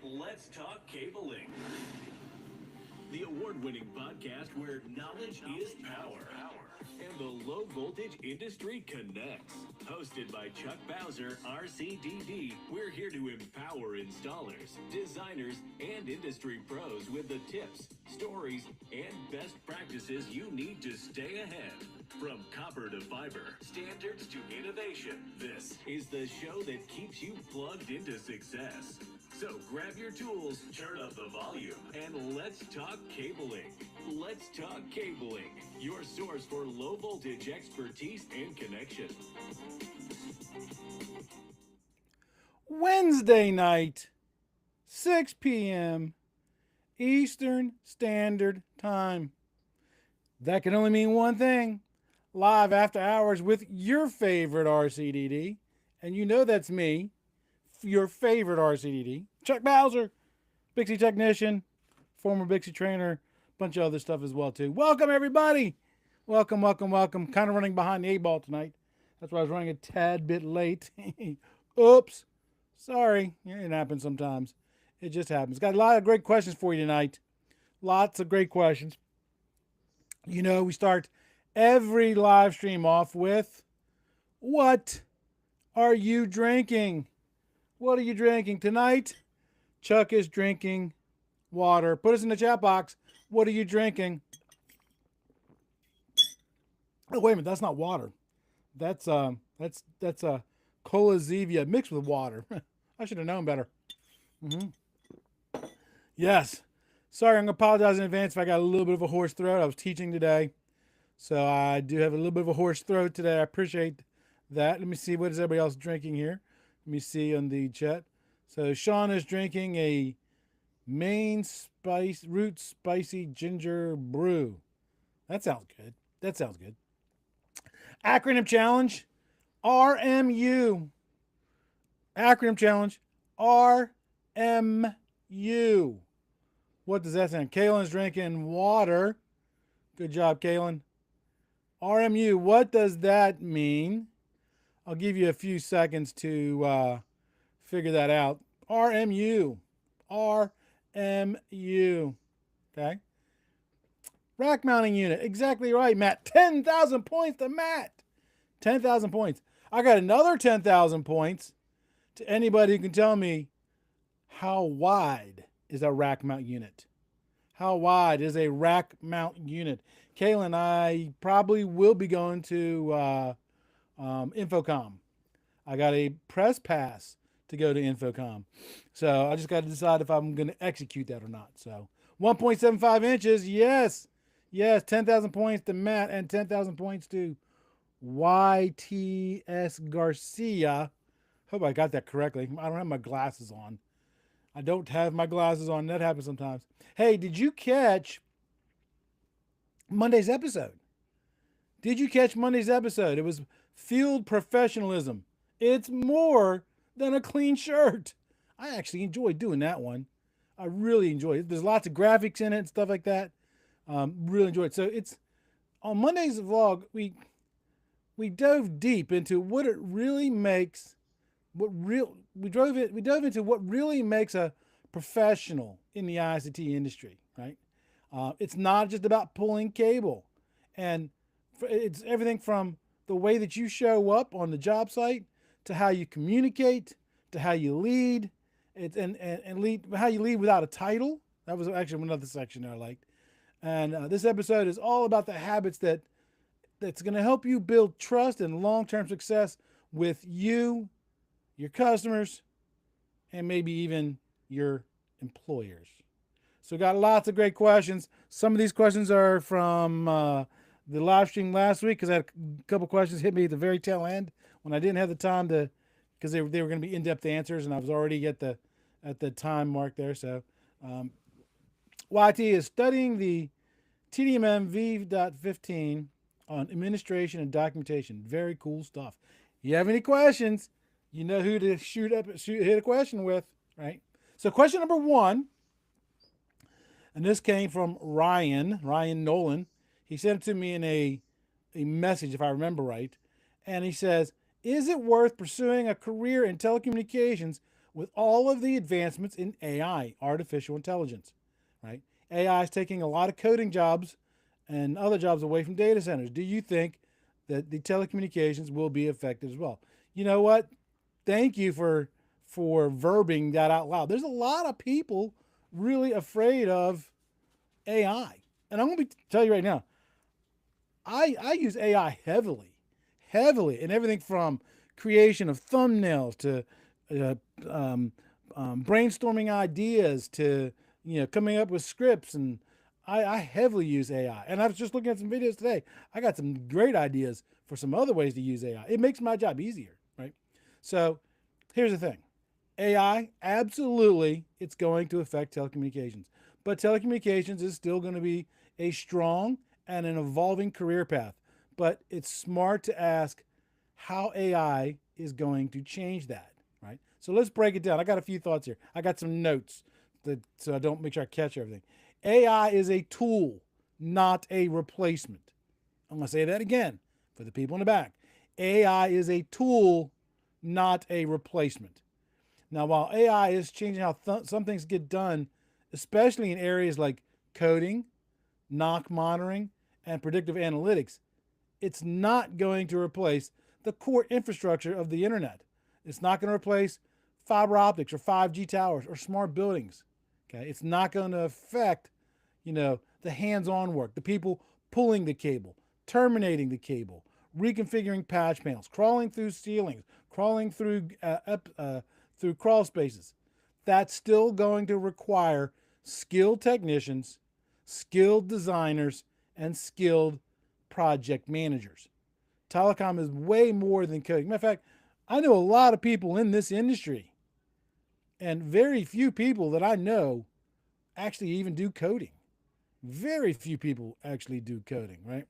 Let's Talk Cabling, the award-winning podcast where knowledge is power and the low voltage industry connects. Hosted by Chuck Bowser, RCDD, we're here to empower installers, designers, and industry pros with the tips, stories, and best practices you need to stay ahead. From copper to fiber, standards to innovation, this is the show that keeps you plugged into success. So grab your tools, turn up the volume, and let's talk cabling. Let's Talk Cabling, your source for low voltage expertise and connection. Wednesday night, 6 p.m. Eastern Standard Time. That can only mean one thing. Live after hours with your favorite RCDD. And you know that's me, your favorite RCDD. Chuck Bowser, Bixie technician, former Bixie trainer, bunch of other stuff as well too. Welcome everybody. Welcome. Kind of running behind the 8 ball tonight. That's why I was running a tad bit late. Oops. Sorry. It happens sometimes. It just happens. Got a lot of great questions for you tonight. Lots of great questions. You know, we start every live stream off with, what are you drinking? What are you drinking tonight? Chuck is drinking water. Put us in the chat box. What are you drinking? Oh, wait a minute. That's not water. That's cola Zevia mixed with water. I should have known better. Yes. Sorry, I'm going to apologize in advance if I got a little bit of a hoarse throat. I was teaching today, so I do have a little bit of a hoarse throat today. I appreciate that. Let me see, what is everybody else drinking here? Let me see on the chat. So Sean is drinking a Maine root spicy ginger brew. That sounds good. Acronym challenge, RMU. Acronym challenge, RMU. What does that sound? Kaylin's drinking water. Good job, Kaylin. RMU, what does that mean? I'll give you a few seconds to figure that out. RMU. RMU. Okay. Rack mounting unit. Exactly right, Matt. 10,000 points to Matt. 10,000 points. I got another 10,000 points to anybody who can tell me how wide is a rack mount unit. How wide is a rack mount unit? Kaylin, I probably will be going to Infocom. I got a press pass to go to Infocom. So I just got to decide if I'm going to execute that or not. So 1.75 inches, yes. Yes, 10,000 points to Matt and 10,000 points to YTS Garcia. Hope I got that correctly. I don't have my glasses on. That happens sometimes. Hey, did you catch Monday's episode? It was field professionalism. It's more than a clean shirt. I actually enjoyed doing that one. I really enjoyed it. There's lots of graphics in it and stuff like that. Really enjoyed it. So it's on Monday's vlog. We dove deep into what it really makes. We dove into what really makes a professional in the ICT industry. Right? It's not just about pulling cable, and it's everything from the way that you show up on the job site to how you communicate to how you lead. How you lead without a title. That was actually another section that I liked. And this episode is all about the habits that's going to help you build trust and long-term success with you, your customers, and maybe even your employers. So got lots of great questions. Some of these questions are from the live stream last week because I had a couple questions hit me at the very tail end when I didn't have the time to, because they were going to be in-depth answers and I was already at the time mark there. So YT is studying the TDMM V.15 on administration and documentation. Very cool stuff. You have any questions, you know who to hit a question with, right? So question number 1, and this came from Ryan Nolan. He sent it to me in a message, if I remember right. And he says, is it worth pursuing a career in telecommunications with all of the advancements in AI, artificial intelligence, right? AI is taking a lot of coding jobs and other jobs away from data centers. Do you think that the telecommunications will be affected as well? You know what? Thank you for verbing that out loud. There's a lot of people really afraid of AI. And I'm going to tell you right now, I use AI heavily in everything from creation of thumbnails to uh, um, brainstorming ideas to coming up with scripts. And I heavily use AI. And I was just looking at some videos today. I got some great ideas for some other ways to use AI. It makes my job easier, right? So here's the thing. AI, absolutely, it's going to affect telecommunications. But telecommunications is still going to be a strong and an evolving career path. But it's smart to ask how AI is going to change that, right? So let's break it down. I got a few thoughts here. I got some notes so I don't make sure I catch everything. AI is a tool, not a replacement. I'm going to say that again for the people in the back. AI is a tool, not a replacement. Now, while AI is changing how some things get done, especially in areas like coding, knock monitoring, and predictive analytics, it's not going to replace the core infrastructure of the internet. It's not going to replace fiber optics or 5G towers or smart buildings. Okay, it's not going to affect, the hands-on work, the people pulling the cable, terminating the cable, reconfiguring patch panels, crawling through ceilings, crawling through crawl spaces. That's still going to require skilled technicians, skilled designers, and skilled project managers. Telecom is way more than coding. Matter of fact, I know a lot of people in this industry, and very few people that I know actually even do coding. Very few people actually do coding, right?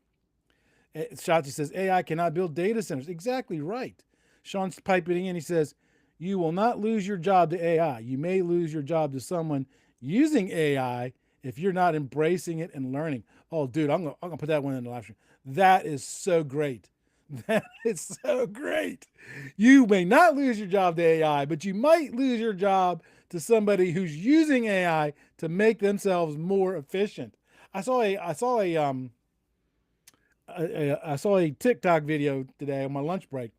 Shotzi says AI cannot build data centers. Exactly right. Sean's piping in. He says, you will not lose your job to AI. You may lose your job to someone using AI if you're not embracing it and learning. Oh, dude, I'm gonna put that one in the live stream. That is so great. That is so great. You may not lose your job to AI, but you might lose your job to somebody who's using AI to make themselves more efficient. I saw a TikTok video today on my lunch break.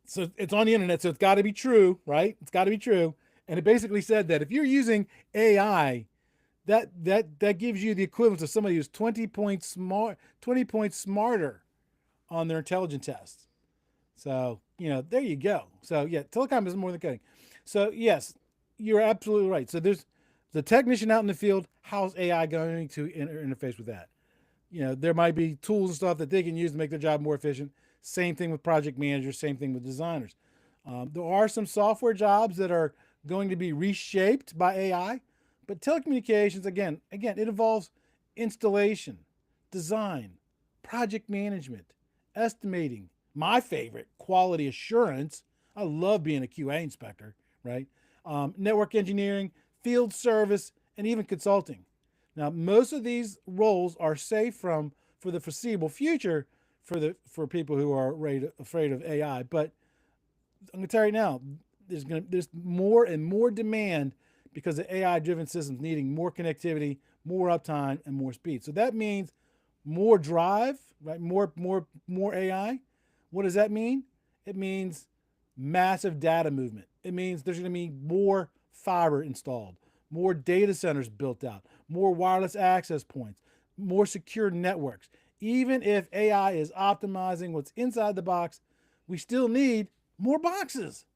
So it's on the internet, so it's got to be true, right? It's got to be true. And it basically said that if you're using AI, that gives you the equivalent of somebody who's 20 points smarter on their intelligence tests. So, there you go. So yeah, telecom is more than coding. So yes, you're absolutely right. So there's the technician out in the field. How's AI going to interface with that? There might be tools and stuff that they can use to make their job more efficient. Same thing with project managers, same thing with designers. There are some software jobs that are going to be reshaped by AI, but telecommunications, again, it involves installation, design, project management, estimating, my favorite, quality assurance. I love being a QA inspector, right? Network engineering, field service, and even consulting. Now, most of these roles are safe for the foreseeable future for people who are afraid of AI. But I'm going to tell you now, there's more and more demand because of AI-driven systems needing more connectivity, more uptime, and more speed. So that means more drive, right? More AI. What does that mean? It means massive data movement. It means there's going to be more fiber installed, more data centers built out, more wireless access points, more secure networks. Even if AI is optimizing what's inside the box, we still need more boxes.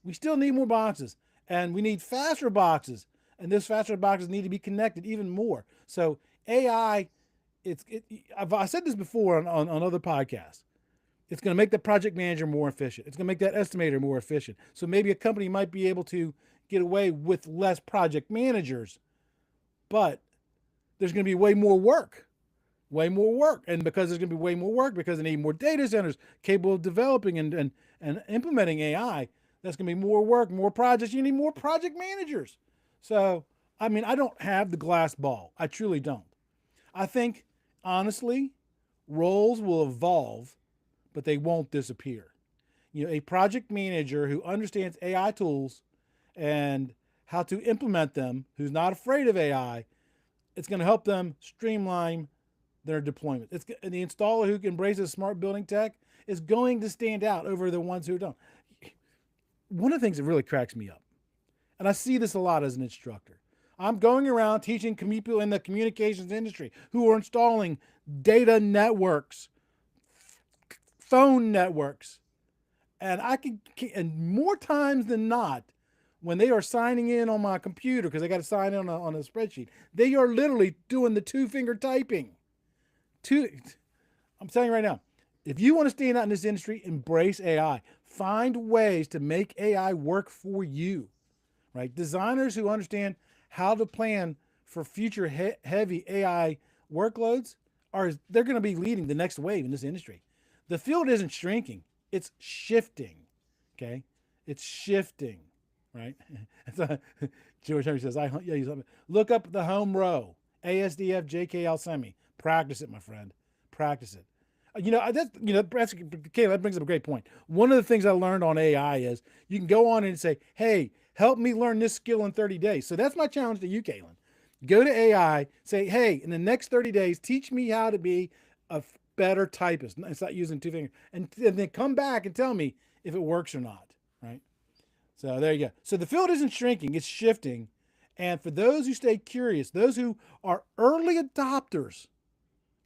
We still need more boxes, and we need faster boxes, and those faster boxes need to be connected even more. So AI, I said this before on other podcasts. It's going to make the project manager more efficient. It's going to make that estimator more efficient. So maybe a company might be able to get away with less project managers, but there's going to be way more work. And because there's going to be way more work, because they need more data centers capable of developing and implementing AI, that's going to be more work, more projects. You need more project managers. So, I don't have the glass ball. I truly don't. I think, honestly, roles will evolve, but they won't disappear. a project manager who understands AI tools and how to implement them, who's not afraid of AI, it's going to help them streamline their deployment. It's the installer who embraces smart building tech is going to stand out over the ones who don't. One of the things that really cracks me up, and I see this a lot as an instructor, I'm going around teaching people in the communications industry who are installing data networks, phone networks, and and more times than not, when they are signing in on my computer, because they got to sign in on a spreadsheet, they are literally doing the two-finger typing. I'm telling you right now, if you want to stand out in this industry, embrace AI. Find ways to make AI work for you, right? Designers who understand how to plan for future heavy AI workloads they're going to be leading the next wave in this industry. The field isn't shrinking; it's shifting. Okay, it's shifting, right? George Henry says, look up the home row, ASDF JKL semi. Practice it, my friend. Practice it. That brings up a great point. One of the things I learned on AI is you can go on and say, hey, help me learn this skill in 30 days. So that's my challenge to you, Caitlin. Go to AI, say, hey, in the next 30 days, teach me how to be a better typist. It's not using two fingers. And then come back and tell me if it works or not, right? So there you go. So the field isn't shrinking, it's shifting. And for those who stay curious, those who are early adopters,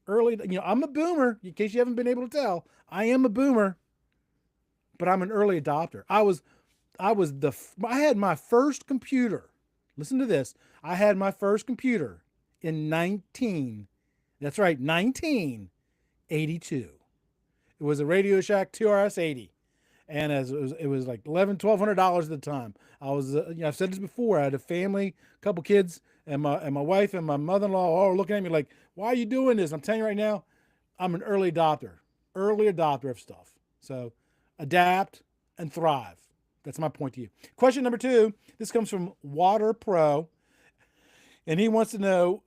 I'm a boomer, in case you haven't been able to tell. I am a boomer, but I'm an early adopter. I had my first computer. Listen to this. I had my first computer in 1982. It was a Radio Shack 2RS-80. And it was like $1,200 at the time. I've said this before. I had a family, a couple kids, and my wife and my mother-in-law all looking at me like, "Why are you doing this?" I'm telling you right now, I'm an early adopter of stuff. So adapt and thrive. That's my point to you. Question number 2. This comes from Water Pro, and he wants to know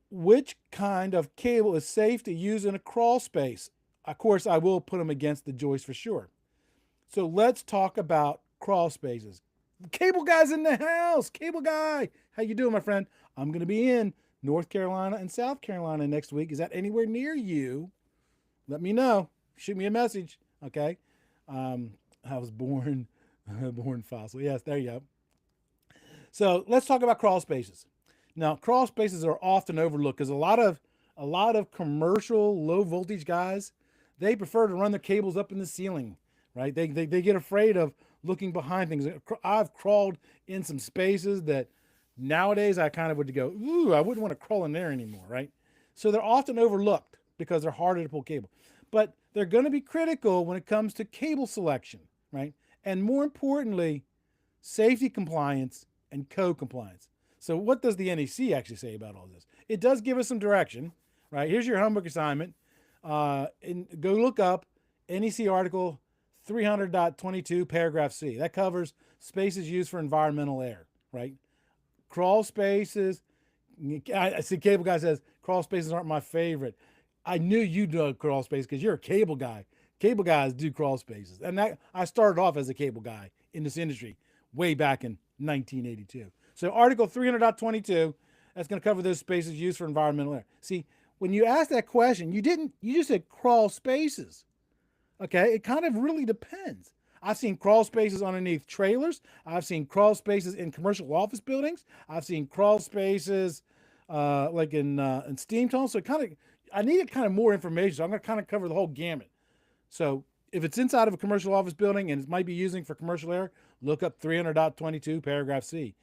which kind of cable is safe to use in a crawl space. Of course, I will put them against the joist for sure. So let's talk about crawl spaces. Cable guy's in the house. Cable guy. How you doing, my friend? I'm going to be in North Carolina and South Carolina next week. Is that anywhere near you? Let me know. Shoot me a message. Okay. I was born fossil. Yes, there you go. So let's talk about crawl spaces. Now, crawl spaces are often overlooked because a lot of commercial low voltage guys, they prefer to run their cables up in the ceiling. Right? They get afraid of looking behind things. I've crawled in some spaces that nowadays I kind of would go, ooh, I wouldn't want to crawl in there anymore, right? So they're often overlooked because they're harder to pull cable. But they're going to be critical when it comes to cable selection, right? And more importantly, safety compliance and code compliance. So what does the NEC actually say about all this? It does give us some direction, right? Here's your homework assignment. Go look up NEC article 300.22 paragraph C. That covers spaces used for environmental air, right? Crawl spaces. I see cable guy says crawl spaces aren't my favorite. I knew you'd know crawl space because you're a cable guy. Cable guys do crawl spaces. And I started off as a cable guy in this industry way back in 1982. So article 300.22, that's going to cover those spaces used for environmental air. See, when you asked that question, you just said crawl spaces. Okay, it kind of really depends. I've seen crawl spaces underneath trailers. I've seen crawl spaces in commercial office buildings. I've seen crawl spaces like in steam tunnels. So I needed kind of more information. So I'm going to kind of cover the whole gamut. So if it's inside of a commercial office building and it might be using for commercial air, look up 300.22 paragraph C.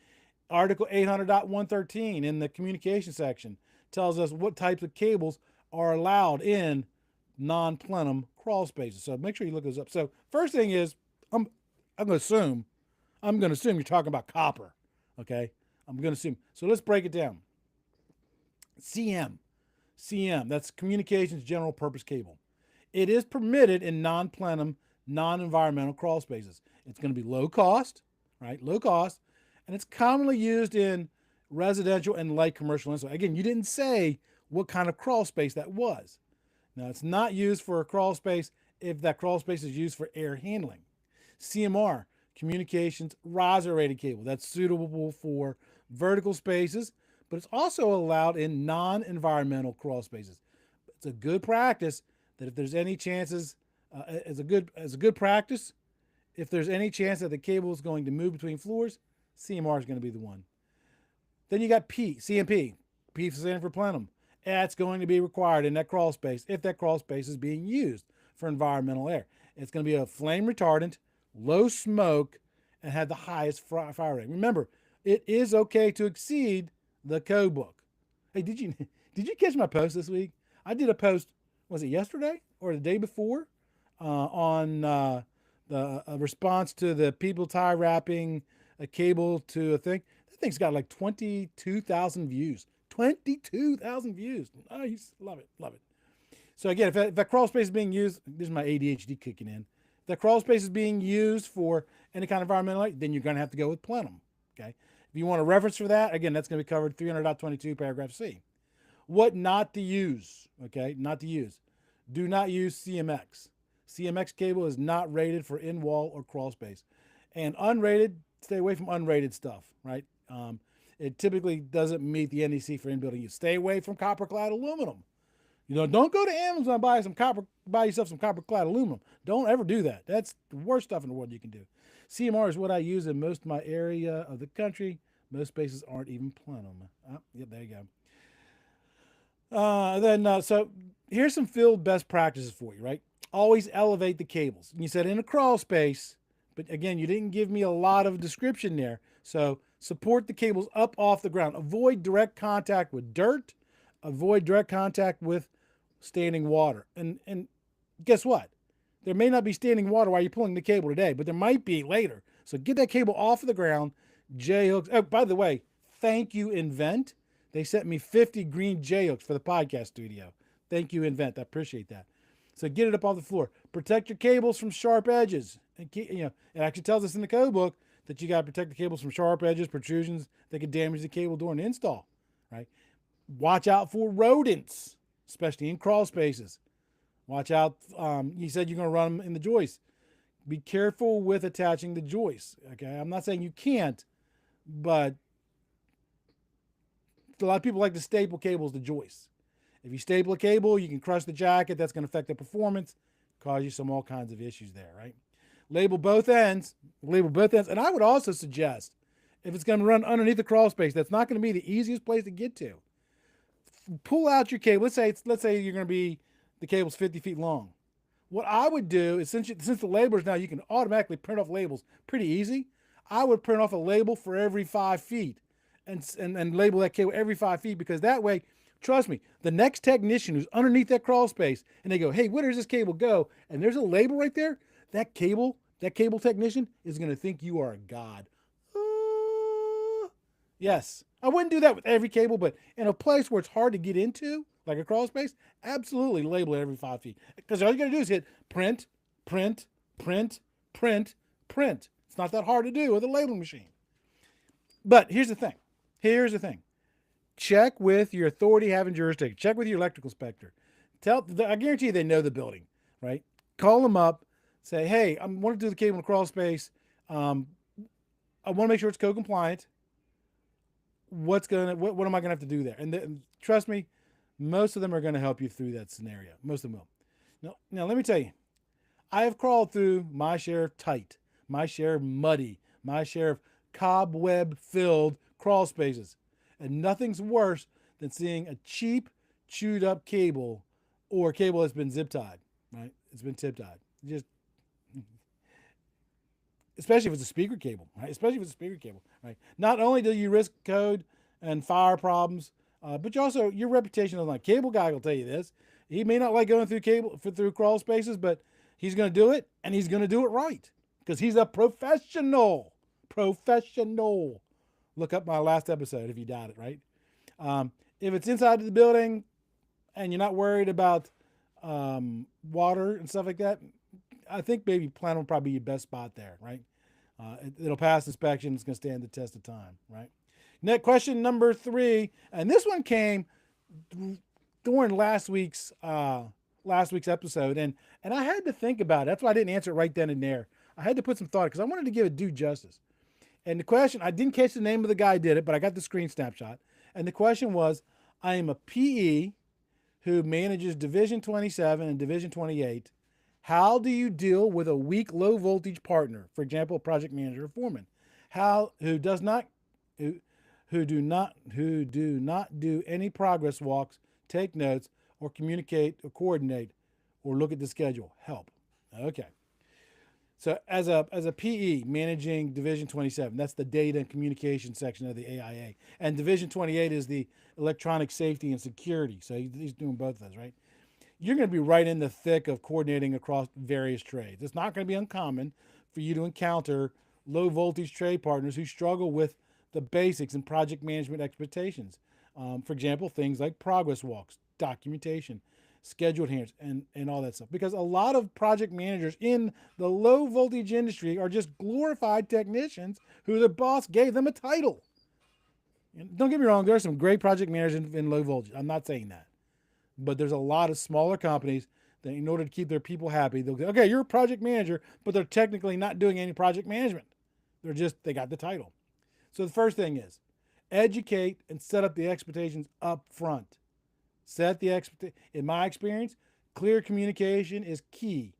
Article 800.113 in the communication section tells us what types of cables are allowed in non-plenum crawl spaces. So make sure you look those up. So first thing is, I'm going to assume you're talking about copper. Okay, I'm going to assume. So let's break it down. CM, that's communications general purpose cable. It is permitted in non-plenum, non-environmental crawl spaces. It's going to be low cost, right? Low cost, and it's commonly used in residential and light commercial installation. Again, you didn't say what kind of crawl space that was. Now, it's not used for a crawl space if that crawl space is used for air handling. CMR, communications riser rated cable. That's suitable for vertical spaces, but it's also allowed in non-environmental crawl spaces. It's a good practice that if there's any chances, as a good practice, if there's any chance that the cable is going to move between floors, CMR is going to be the one. Then you got CMP. P standing for plenum. That's going to be required in that crawl space if that crawl space is being used for environmental air. It's going to be a flame retardant, low smoke, and have the highest fire rate. Remember, it is okay to exceed the code book. Hey, did you catch my post this week? I did a post, was it yesterday or the day before, on the response to the people tie wrapping a cable to a thing. That thing's got like 22,000 views. 22,000 views. Nice. Love it. Love it. So again, if that crawl space is being used, this is my ADHD kicking in. If that crawl space is being used for any kind of environmental light, then you're going to have to go with plenum. Okay. If you want a reference for that, again, that's going to be covered 300.22 paragraph C. What not to use. Okay. Not to use. Do not use CMX. CMX cable is not rated for in-wall or crawl space. And unrated, stay away from unrated stuff, right? It typically doesn't meet the NEC for in-building use. Stay away from copper-clad aluminum. Don't go to Amazon and buy yourself some copper-clad aluminum. Don't ever do that. That's the worst stuff in the world you can do. CMR is what I use in most of my area of the country. Most spaces aren't even plenum. Yep, there you go. So here's some field best practices for you, right? Always elevate the cables. You said in a crawl space, but again, you didn't give me a lot of description there. So support the cables up off the ground. Avoid direct contact with dirt. Avoid direct contact with standing water. And guess what? There may not be standing water while you're pulling the cable today, but there might be later. So get that cable off of the ground. J-hooks. Oh, by the way, thank you, Invent. They sent me 50 green J-hooks for the podcast studio. Thank you, Invent. I appreciate that. So get it up off the floor. Protect your cables from sharp edges. And it actually tells us in the code book that you got to protect the cables from sharp edges, protrusions that could damage the cable during install, right? Watch out for rodents, especially in crawl spaces. Watch out. You said you're going to run them in the joist. Be careful with attaching the joist. Okay. I'm not saying you can't, but a lot of people like to staple cables to joists. If you staple a cable, you can crush the jacket. That's going to affect the performance, cause you all kinds of issues there, right? Label both ends. And I would also suggest, if it's going to run underneath the crawl space, that's not going to be the easiest place to get to. Pull out your cable. Let's say you're going to be, the cable's 50 feet long. What I would do is, since the labelers now, you can automatically print off labels pretty easy. I would print off a label for every 5 feet and label that cable every 5 feet, because that way, trust me, the next technician who's underneath that crawl space and they go, hey, where does this cable go? And there's a label right there. That cable technician is going to think you are a god. Yes. I wouldn't do that with every cable, but in a place where it's hard to get into, like a crawl space, absolutely label it every 5 feet. Because all you got to do is hit print, print, print, print, print. It's not that hard to do with a labeling machine. But here's the thing. Check with your authority having jurisdiction. Check with your electrical inspector. I guarantee you they know the building, right? Call them up. Say, hey, I want to do the cable in the crawl space. I want to make sure it's code compliant. What am I going to have to do there? And trust me, most of them are going to help you through that scenario. Most of them will. Now, let me tell you, I have crawled through my share of tight, my share of muddy, my share of cobweb-filled crawl spaces. And nothing's worse than seeing a cheap, chewed up cable or a cable that's been zip tied, right? It's been tip tied. Especially if it's a speaker cable, right? Not only do you risk code and fire problems, but your reputation is like, cable guy will tell you this. He may not like going through crawl spaces, but he's going to do it, and he's going to do it right because he's a professional. Look up my last episode if you doubt it, right? If it's inside the building and you're not worried about water and stuff like that, I think maybe plenum will probably be your best spot there, right? It'll pass inspection. It's going to stand the test of time, right? Next question number 3, and this one came during last week's last week's episode, and I had to think about it. That's why I didn't answer it right then and there. I had to put some thought because I wanted to give it due justice. And the question, I didn't catch the name of the guy who did it, but I got the screen snapshot. And the question was, I am a PE who manages Division 27 and Division 28. How do you deal with a weak low voltage partner, for example, a project manager or foreman, who do not do any progress walks, take notes, or communicate or coordinate, or look at the schedule? Help. Okay. So as a PE managing Division 27, that's the data and communication section of the AIA, and Division 28 is the electronic safety and security. So he's doing both of those, right? You're going to be right in the thick of coordinating across various trades. It's not going to be uncommon for you to encounter low voltage trade partners who struggle with the basics and project management expectations. For example, things like progress walks, documentation, scheduled hands, and all that stuff. Because a lot of project managers in the low voltage industry are just glorified technicians who the boss gave them a title. And don't get me wrong, there are some great project managers in low voltage. I'm not saying that. But there's a lot of smaller companies that in order to keep their people happy, they'll go, okay, you're a project manager, but they're technically not doing any project management. They got the title. So the first thing is educate and set up the expectations up front. In my experience, clear communication is key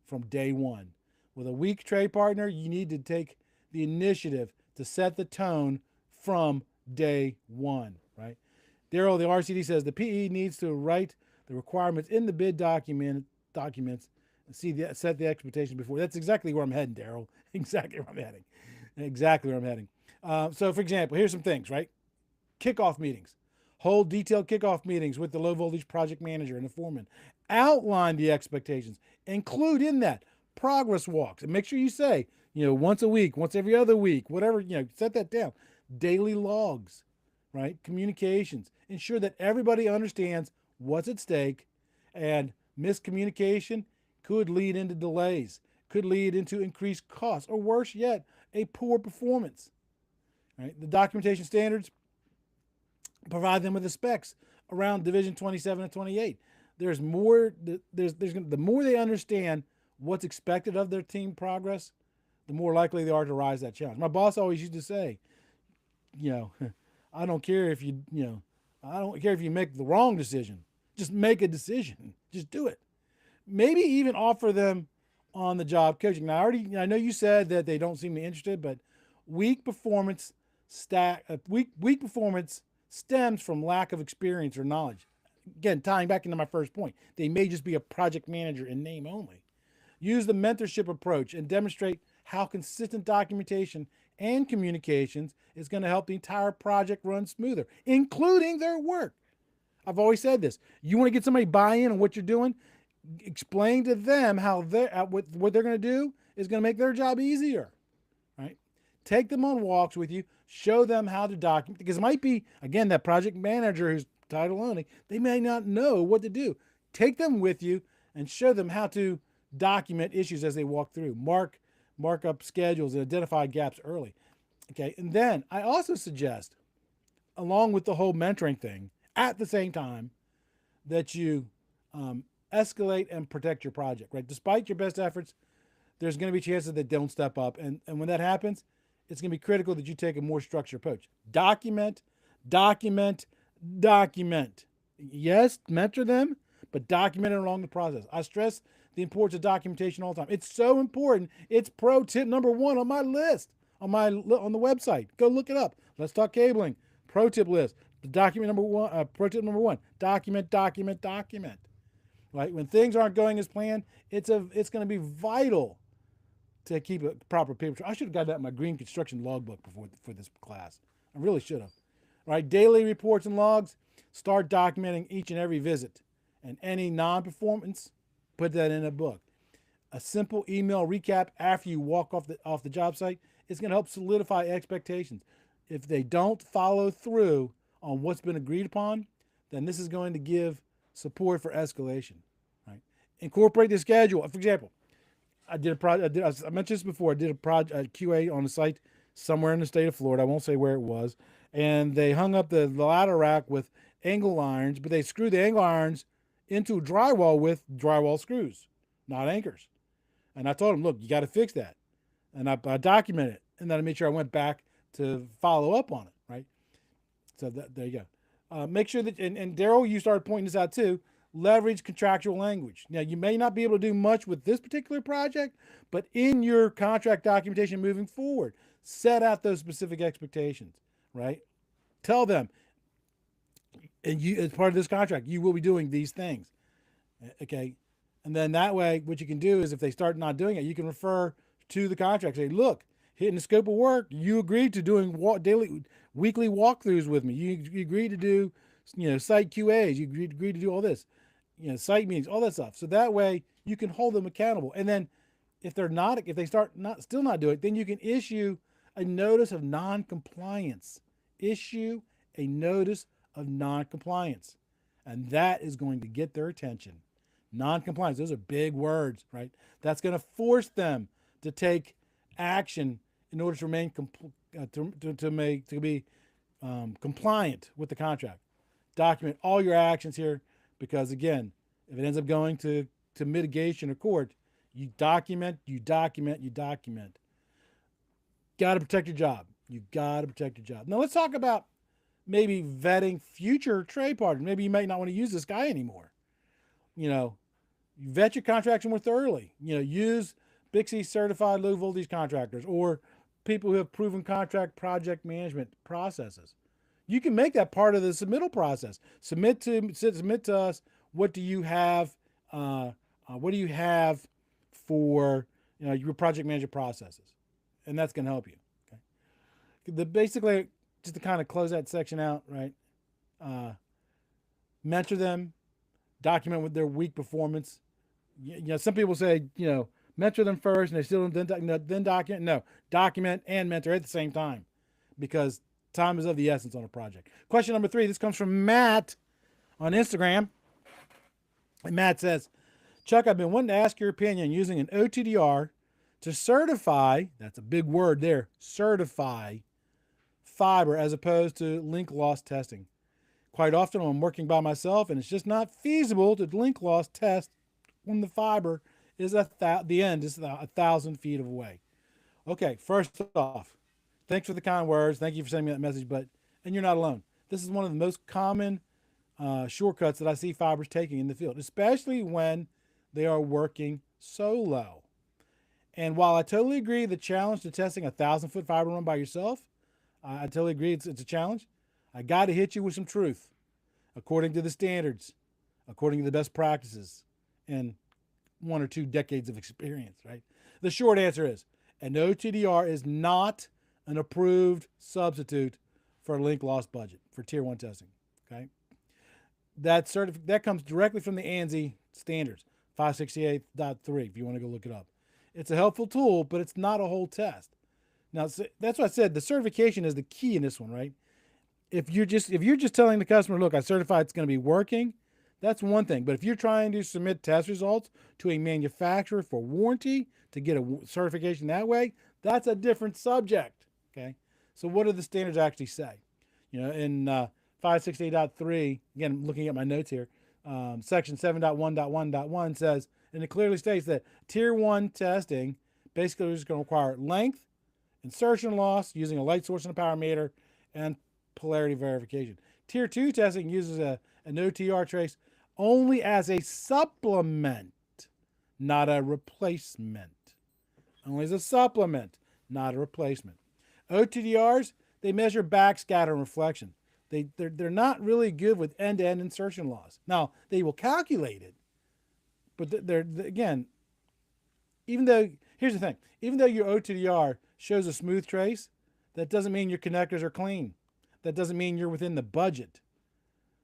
from day one. With a weak trade partner, you need to take the initiative to set the tone from day one, right? Daryl, the RCD says the PE needs to write the requirements in the bid documents and set the expectations before. That's exactly where I'm heading, Daryl. Exactly where I'm heading. So, for example, here's some things, right? Kickoff meetings. Hold detailed kickoff meetings with the low voltage project manager and the foreman. Outline the expectations. Include in that progress walks. And make sure you say, once a week, once every other week, whatever, set that down. Daily logs, right? Communications. Ensure that everybody understands what's at stake, and miscommunication could lead into delays, could lead into increased costs, or worse yet, a poor performance. Right? The documentation standards, provide them with the specs around Division 27 and 28. The more they understand what's expected of their team progress, the more likely they are to rise that challenge. My boss always used to say, I don't care if you make the wrong decision. Just make a decision. Just do it. Maybe even offer them on the job coaching. Now, I know you said that they don't seem interested, but weak performance stems from lack of experience or knowledge. Again, tying back into my first point, they may just be a project manager in name only. Use the mentorship approach and demonstrate how consistent documentation and communications is going to help the entire project run smoother, including their work. I've always said this. You want to get somebody buy-in on what you're doing, explain to them how what they're going to do is going to make their job easier, right? Take them on walks with you, show them how to document, because it might be, again, that project manager who's title only, they may not know what to do. Take them with you and show them how to document issues as they walk through, mark up schedules and identify gaps early. Okay, and then I also suggest, along with the whole mentoring thing, at the same time, that you escalate and protect your project, right? Despite your best efforts, there's going to be chances that they don't step up. And when that happens, it's going to be critical that you take a more structured approach. Document. Yes, mentor them, but document it along the process. I stress the importance of documentation all the time. It's so important. It's pro tip number 1 on my list, on the website. Go look it up. Let's Talk Cabling. Pro tip list. The document number 1, pro tip number 1, document. Right? When things aren't going as planned, it's going to be vital to keep a proper paper trail. I should have got that in my green construction logbook for this class. I really should have. Right? Daily reports and logs. Start documenting each and every visit, and any non-performance, put that in a book. A simple email recap after you walk off the job site is going to help solidify expectations. If they don't follow through on what's been agreed upon, then this is going to give support for escalation. Right? Incorporate the schedule. For example, I mentioned this before. I did a QA on a site somewhere in the state of Florida. I won't say where it was. And they hung up the ladder rack with angle irons, but they screwed the angle irons into drywall with drywall screws, not anchors. And I told him, look, you got to fix that. And I documented it. And then I made sure I went back to follow up on it, right? So there you go. Make sure that, and Daryl, you started pointing this out too, leverage contractual language. Now, you may not be able to do much with this particular project, but in your contract documentation moving forward, set out those specific expectations, right? Tell them, and you, as part of this contract, you will be doing these things, okay? And then that way, what you can do is if they start not doing it, you can refer to the contract. Say, look, hitting the scope of work, you agreed to doing weekly walkthroughs with me. You agreed to do, site QAs. You agreed to do all this, site meetings, all that stuff. So that way you can hold them accountable. And then if they start still not doing it, then you can issue a notice of non-compliance. Issue a notice of non-compliance. And that is going to get their attention. Non-compliance, those are big words, right? That's going to force them to take action in order to remain to be compliant with the contract. Document all your actions here, because again, if it ends up going to mitigation or court, you document. Got to protect your job. You got to protect your job. Now let's talk about maybe vetting future trade partners. Maybe you might not want to use this guy anymore. You vet your contracts more thoroughly. Use BICSI certified low voltage contractors or people who have proven contract project management processes. You can make that part of the submittal process. Submit to us. What do you have? What do you have for your project management processes? And that's going to help you. Okay. Basically, just to kind of close that section out, right? Mentor them, document with their weak performance. Some people say, mentor them first, and they still don't then document. No, document and mentor at the same time, because time is of the essence on a project. Question number 3. This comes from Matt on Instagram. And Matt says, Chuck, I've been wanting to ask your opinion using an OTDR to certify, that's a big word there, certify fiber as opposed to link loss testing. Quite often I'm working by myself and it's just not feasible to link loss test when the fiber is the end is 1,000 feet away. Okay, first off, thanks for the kind words. Thank you for sending me that message, and you're not alone. This is one of the most common shortcuts that I see fibers taking in the field, especially when they are working solo. And while I totally agree the challenge to testing a 1,000-foot fiber run by yourself, I totally agree it's a challenge. I got to hit you with some truth. According to the standards, according to the best practices, and 1 or 2 decades of experience, right? The short answer is an OTDR is not an approved substitute for a link loss budget for tier 1 testing, okay? That comes directly from the ANSI standards, 568.3, if you want to go look it up. It's a helpful tool, but it's not a whole test. Now, that's what I said. The certification is the key in this one, right? If you're just telling the customer, look, I certify it's going to be working, that's one thing. But if you're trying to submit test results to a manufacturer for warranty to get a certification that way, that's a different subject, okay? So what do the standards actually say? In 568.3, again, looking at my notes here, section 7.1.1.1 says, and it clearly states that tier 1 testing basically is going to require length, insertion loss using a light source and a power meter, and polarity verification. Tier 2 testing uses an OTDR trace only as a supplement, not a replacement. Only as a supplement, not a replacement. OTDRs, they measure backscatter and reflection. They're not really good with end-to-end insertion loss. Now, they will calculate it, but again, here's the thing, even though your OTDR shows a smooth trace, that doesn't mean your connectors are clean. That doesn't mean you're within the budget.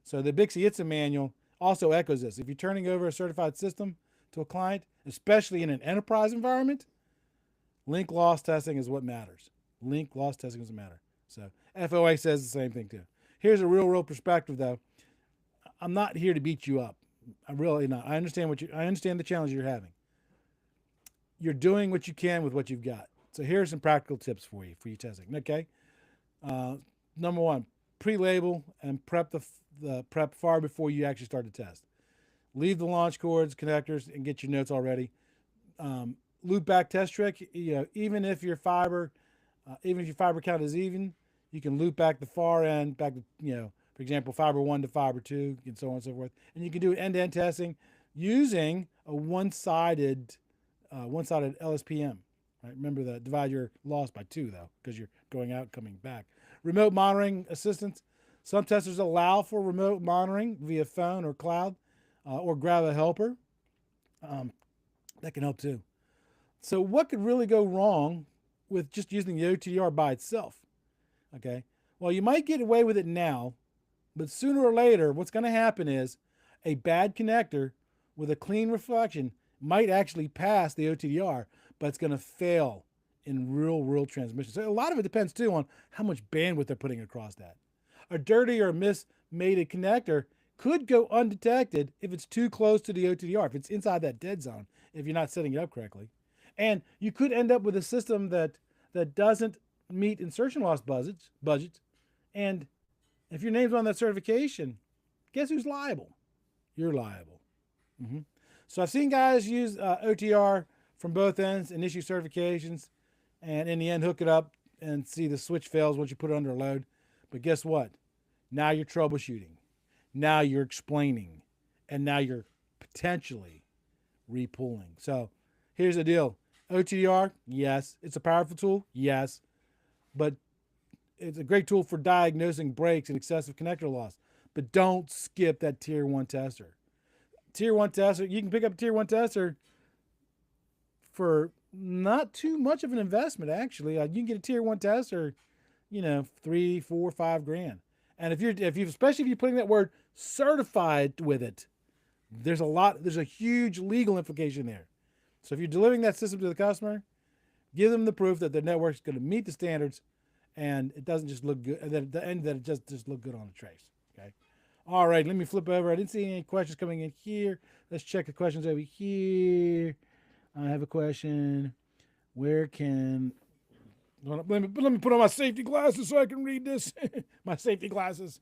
So the BICSI ITSA manual also echoes this. If you're turning over a certified system to a client, especially in an enterprise environment, link loss testing is what matters. Link loss testing is what matters. So FOA says the same thing too. Here's a real perspective though. I'm not here to beat you up. I'm really not. I understand the challenge you're having. You're doing what you can with what you've got. So here's some practical tips for you testing. Okay. Number 1, pre-label and prep the prep far before you actually start the test. leave the launch cords, connectors, and get your notes already. Loop back test trick. Even if your fiber count is even, you can loop back the far end back to, for example, fiber 1 to fiber 2, and so on and so forth. And you can do end-to-end testing using a one-sided LSPM. Right? Remember that divide your loss by 2 though, because you're going out, coming back. Remote monitoring assistance. Some testers allow for remote monitoring via phone or cloud, or grab a helper. That can help too. So what could really go wrong with just using the OTDR by itself? Okay. Well, you might get away with it now, but sooner or later, what's going to happen is a bad connector with a clean reflection might actually pass the OTDR, but it's going to fail in real transmission. So a lot of it depends too on how much bandwidth they're putting across that. A dirty or mismated connector could go undetected if it's too close to the OTDR, if it's inside that dead zone, if you're not setting it up correctly. And you could end up with a system that doesn't meet insertion loss budgets. And if your name's on that certification, guess who's liable? You're liable. So I've seen guys use OTR from both ends and issue certifications, and in the end hook it up and see the switch fails once you put it under load. But guess what? Now you're troubleshooting. Now you're explaining. And now you're potentially repulling. So here's the deal. OTDR, yes. It's a powerful tool, yes. But it's a great tool for diagnosing breaks and excessive connector loss. But don't skip that tier 1 tester. Tier 1 tester, you can pick up a tier 1 tester for not too much of an investment, actually. You can get a tier 1 tester, $3, $4, $5,000. And especially if you're putting that word certified with it, there's a huge legal implication there. So if you're delivering that system to the customer, give them the proof that their network is going to meet the standards, and it doesn't just look good, and that it just look good on the trace. Okay. All right, let me flip over. I didn't see any questions coming in here. Let's check the questions over here. I have a question. Let me put on my safety glasses so I can read this. My safety glasses.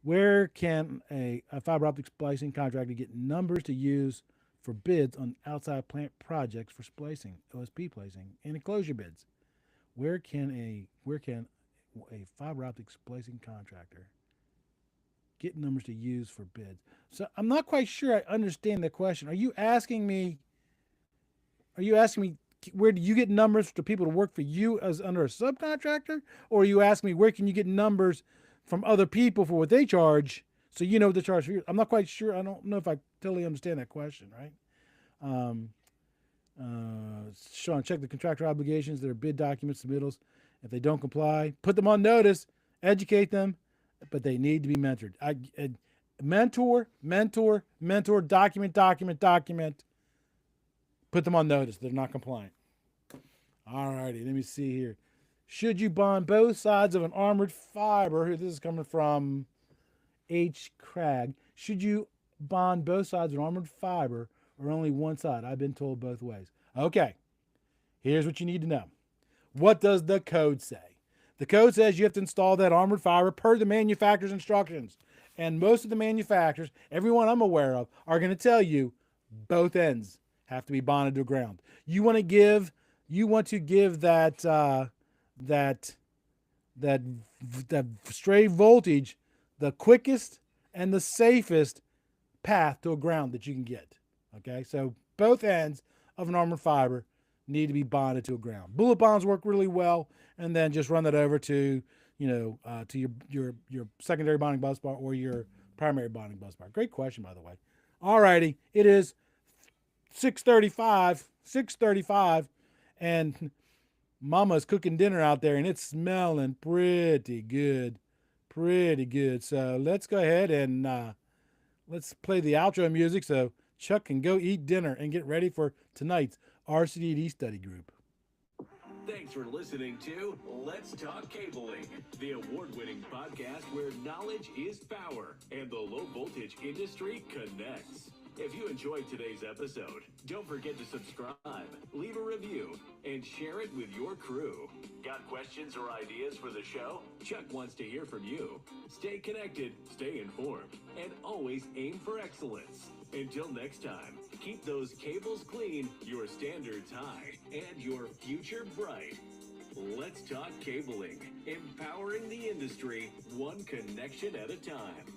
Where can a fiber optic splicing contractor get numbers to use for bids on outside plant projects for splicing, OSP placing, and enclosure bids? Where can a fiber optic splicing contractor get numbers to use for bids? So I'm not quite sure I understand the question. Are you asking me where do you get numbers to people to work for you as under a subcontractor? Or are you asking me where can you get numbers from other people for what they charge so you know what they charge for you? I'm not quite sure. I don't know if I totally understand that question, right? Sean, check the contractor obligations, their bid documents, submittals. If they don't comply, put them on notice, educate them, but they need to be mentored. Mentor, document. Put them on notice. They're not compliant. All righty, let me see here. Should you bond both sides of an armored fiber? This is coming from H. Cragg. Should you bond both sides of an armored fiber or only one side? I've been told both ways. Okay, here's what you need to know. What does the code say? The code says you have to install that armored fiber per the manufacturer's instructions. And most of the manufacturers, everyone I'm aware of, are going to tell you both ends have to be bonded to ground. You want to give that stray voltage the quickest and the safest path to a ground that you can get. Okay, so both ends of an armored fiber need to be bonded to a ground. Bullet bonds work really well, and then just run that over to to your secondary bonding bus bar or your primary bonding bus bar. Great question, by the way. All righty, it is 6:35, and Mama's cooking dinner out there, and it's smelling pretty good. So let's go ahead and let's play the outro music so Chuck can go eat dinner and get ready for tonight's RCDD study group. Thanks for listening to Let's Talk Cabling, the award-winning podcast where knowledge is power and the low-voltage industry connects. If you enjoyed today's episode, don't forget to subscribe, leave a review, and share it with your crew. Got questions or ideas for the show? Chuck wants to hear from you. Stay connected, stay informed, and always aim for excellence. Until next time, keep those cables clean, your standards high, and your future bright. Let's talk cabling, empowering the industry one connection at a time.